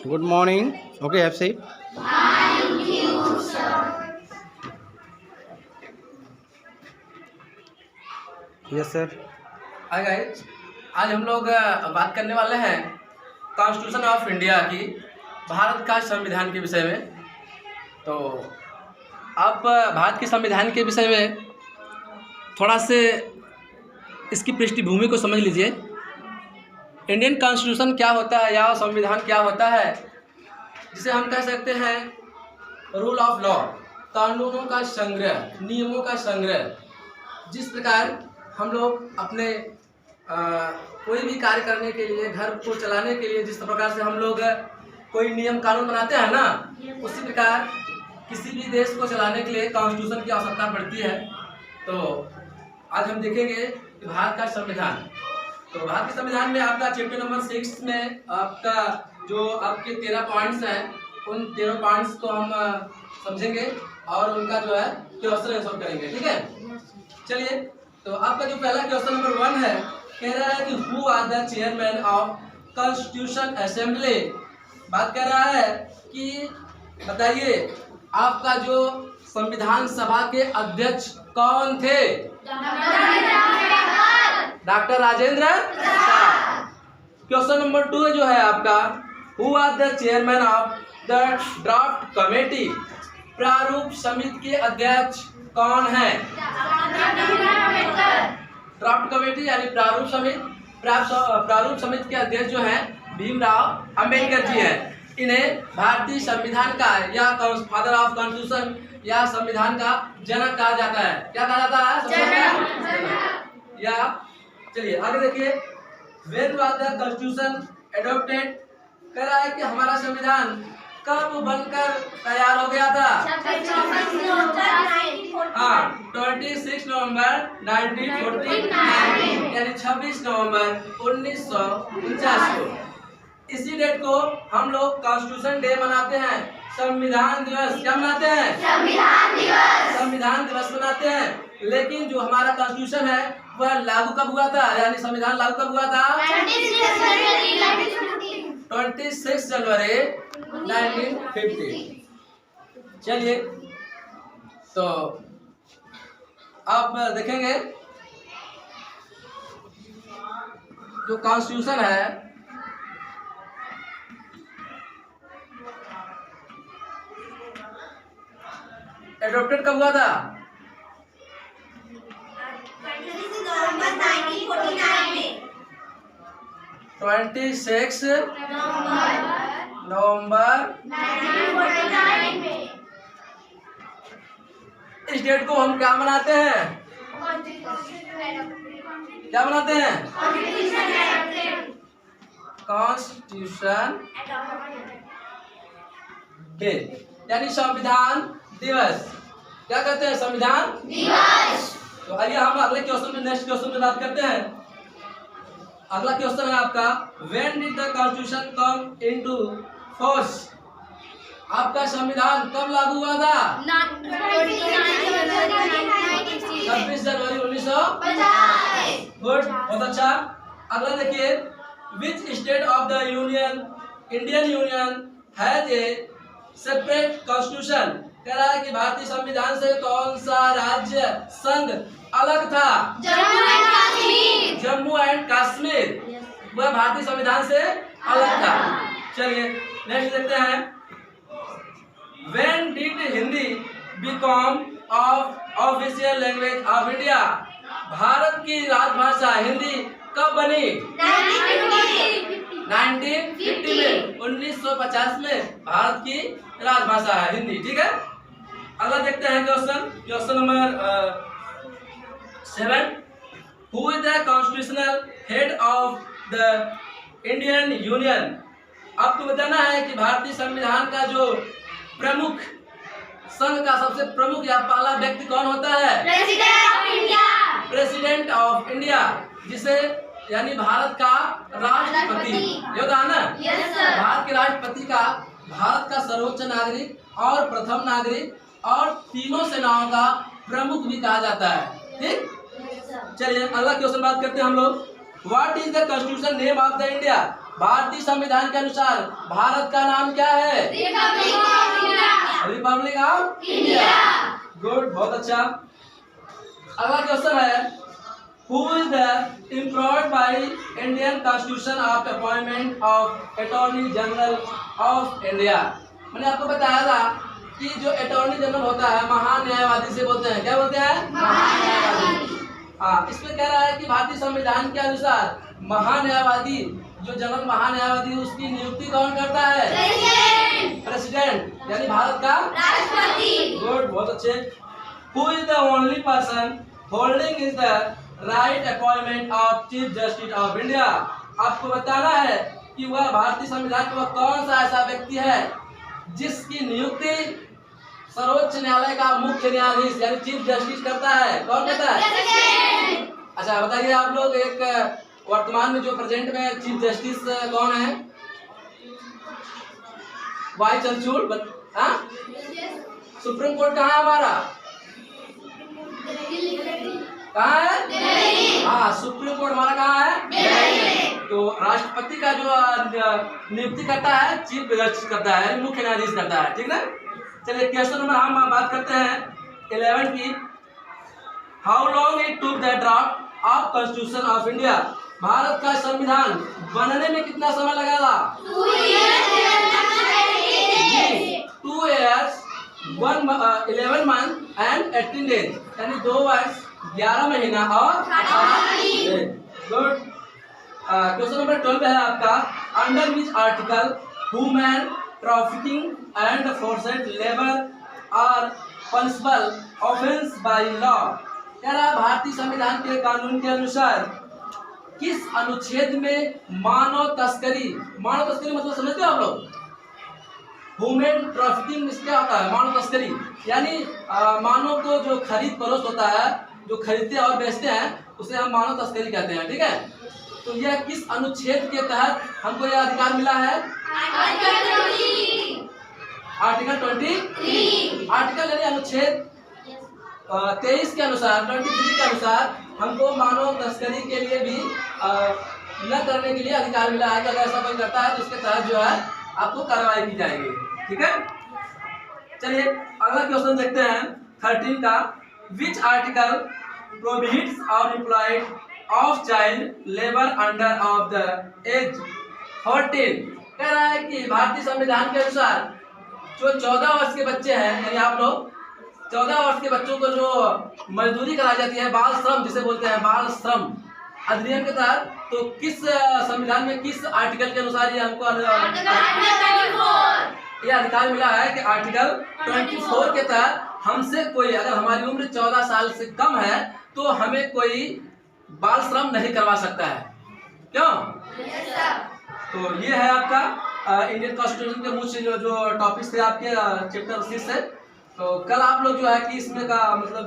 Good morning. Okay, have said. Thank you, sir. Yes, sir. Hi guys, आज हम लोग बात करने वाले हैं कॉन्स्टिट्यूशन ऑफ इंडिया की, भारत का संविधान के विषय में। तो आप भारत के संविधान के विषय में थोड़ा से इसकी पृष्ठभूमि को समझ लीजिए। इंडियन कॉन्स्टिट्यूशन क्या होता है या संविधान क्या होता है, जिसे हम कह सकते हैं रूल ऑफ लॉ, कानूनों का संग्रह, नियमों का संग्रह। जिस प्रकार हम लोग अपने कोई भी कार्य करने के लिए, घर को चलाने के लिए जिस प्रकार से हम लोग कोई नियम कानून बनाते हैं ना, उसी प्रकार किसी भी देश को चलाने के लिए कॉन्स्टिट्यूशन की आवश्यकता पड़ती है। तो आज हम देखेंगे कि भारत का संविधान। तो भारत के संविधान में आपका चैप्टर नंबर 6 में आपका जो आपके 13 पॉइंट्स हैं, उन 13 पॉइंट्स को हम समझेंगे और उनका जो है क्वेश्चन आंसर करेंगे। ठीक है, चलिए। तो आपका जो पहला क्वेश्चन नंबर 1 है, कह रहा है कि who are the chairman of constitution assembly. बात कर रहा है कि बताइए आपका जो संविधान सभा के अध्यक्ष कौन थे? Doctor Rajendra Prasad. Question number 2 जो है आपका, who are the chairman of the draft committee. प्रारूप समिति के अध्यक्ष कौन है? ड्राफ्ट कमेटी यानी प्रारूप समिति के अध्यक्ष जो है भीमराव अंबेडकर जी हैं। इन्हें भारतीय संविधान का या फादर ऑफ कॉन्स्टिट्यूशन या संविधान का जनक कहा जाता है। क्या कहा जाता है? या चलिए आगे देखिए। When was the constitution adopted. कह रहा है कि हमारा संविधान कब बनकर तैयार हो गया था? 26 नवंबर 1949 यानी 26 नवंबर 1949 को। इसी डेट को हम लोग कॉन्स्टिट्यूशन डे मनाते हैं, संविधान दिवस। क्या मनाते हैं? संविधान दिवस मनाते हैं। लेकिन जो हमारा कॉन्स्टिट्यूशन है वह लागू कब हुआ था, यानी संविधान लागू कब हुआ था? 26 जनवरी 1950। चलिए, तो आप देखेंगे जो कॉन्स्टिट्यूशन है एडॉप्टेड कब हुआ था? 26 नवंबर 1949 में। इस डेट को हम क्या मनाते हैं? क्या मनाते हैं? कॉन्स्टिट्यूशन डे यानी संविधान दिवस। क्या कहते हैं? संविधान दिवस। तो आइए हम अगले क्वेश्चन में, नेक्स्ट क्वेश्चन में बात करते हैं। अगला क्वेश्चन है आपका, when did the constitution come into force. आपका संविधान कब लागू हुआ था? 26 जनवरी 1950। गुड, बहुत अच्छा। अगला देखिए, which state of the union, Indian union has a separate constitution. कह रहा है कि भारतीय संविधान से कौन सा राज्य संघ अलग था? जम्मू एंड कश्मीर। वह भारतीय संविधान से अलग था। चलिए नेक्स्ट देखते हैं, when did Hindi become official language of India. Bharat की राजभाषा हिंदी कब बनी? 1950 में। 1950 में भारत की राजभाषा है हिंदी। ठीक है, अगला देखते हैं question number 7, who is the constitutional head of the Indian union. आपको बताना है कि भारतीय संविधान का जो प्रमुख, संघ का सबसे प्रमुख या पहला व्यक्ति कौन होता है? प्रेसिडेंट ऑफ इंडिया, जिसे यानी भारत का राष्ट्रपति। ये होता है ना? भारत के राष्ट्रपति का, भारत का सर्वोच्च नागरिक और प्रथम नागरिक और तीनों सेनाओं का प्रमुख भी कहा जाता है। ठीक, चलिए अगला क्वेश्चन बात करते हैं हम लोग। What is the constitution name of the India? भारतीय संविधान के अनुसार भारत का नाम क्या है? Republic of India. गुड, बहुत अच्छा। अगला क्वेश्चन है, who is the employed by Indian constitution of appointment of attorney general of India? मैंने आपको बताया था कि जो अटॉर्नी जनरल होता है महान न्यायवादी से बोलते हैं, क्या बोलते हैं? महान न्यायवादी। हाँ, इसमें कह रहा है कि भारतीय संविधान के अनुसार महान न्यायवादी, जो जनरल महान न्यायवादी, उसकी नियुक्ति कौन करता है? प्रेसिडेंट, यानी भारत का राष्ट्रपति। गुड, बहुत अच्छे। Who is the only person holding is the right appointment of chief justice of India? आपको बताना है कि वह भारतीय संविधान का कौन सा ऐसा व्यक्ति है जिसकी नियुक्ति सर्वोच्च न्यायालय का मुख्य न्यायाधीश यानी चीफ जस्टिस करता है। कौन करता है? अच्छा बताइए आप लोग, एक वर्तमान में जो प्रेजेंट में चीफ जस्टिस कौन है? वाई चंद्रचूड़। सुप्रीम कोर्ट कहाँ है हमारा? कहाँ है? हाँ, सुप्रीम कोर्ट हमारा कहाँ है? तो राष्ट्रपति का जो नियुक्ति करता है चीफ जस्टिस करता है, मुख्य न्यायाधीश करता है, ठीक ना। चलिए क्वेश्चन नंबर हम बात करते हैं 11 की। How long it took the draft of constitution of India? Bharat का संविधान बनने में कितना समय लगा था? 2 years 11 month and 18 days, यानी 2 वर्ष 11 महीना और 18 दिन। गुड। क्वेश्चन नंबर 12 है आपका, under which article human trafficking and forced labour are punishable offence by law? कह रहा है भारतीय संविधान के कानून के अनुसार किस अनुच्छेद में मानव तस्करी मतलब समझते हो आप लोग? ह्यूमन ट्रैफिकिंग क्या होता है? मानव तस्करी, यानी मानव को जो खरीद फरोख्त होता है, जो खरीदते और बेचते हैं, उसे हम मानव तस्करी कहते हैं, ठीक है। तो यह किस अनुच्छेद के तहत हमको यह अधिकार मिला है? आर्टिकल 23। आर्टिकल यानी अनुच्छेद 23 के अनुसार, 23 के अनुसार हमको मानव तस्करी के लिए भी न करने के लिए अधिकार मिला है कि अगर ऐसा कोई करता है तो उसके तहत जो है आपको कार्रवाई की जाएगी, ठीक है। चलिए अगला क्वेश्चन देखते हैं 13 का। विच आर्टिकल प्रोहिबिट्स और employed of child labour under of the age 14? कह रहा है कि भारतीय संविधान के अनुसार जो 14 वर्ष के बच्चे हैं, यानी आप लोग 14 वर्ष के बच्चों को जो मजदूरी कराई जाती है, बाल श्रम जिसे बोलते हैं, बाल श्रम अधिनियम के तहत, तो किस संविधान में किस आर्टिकल के अनुसार ये हमको ये अधिकार मिला है कि आर्टिकल 24 के तहत हमसे कोई, अगर हमारी उम्र 14 साल से कम है तो हमें कोई बाल श्रम नहीं करवा सकता है। क्यों? तो ये है आपका इंडियन कॉन्स्टिट्यूशन के मुख्य जो टॉपिक्स थे आपके चैप्टर 6 से। तो कल आप लोग जो है कि इसमें का मतलब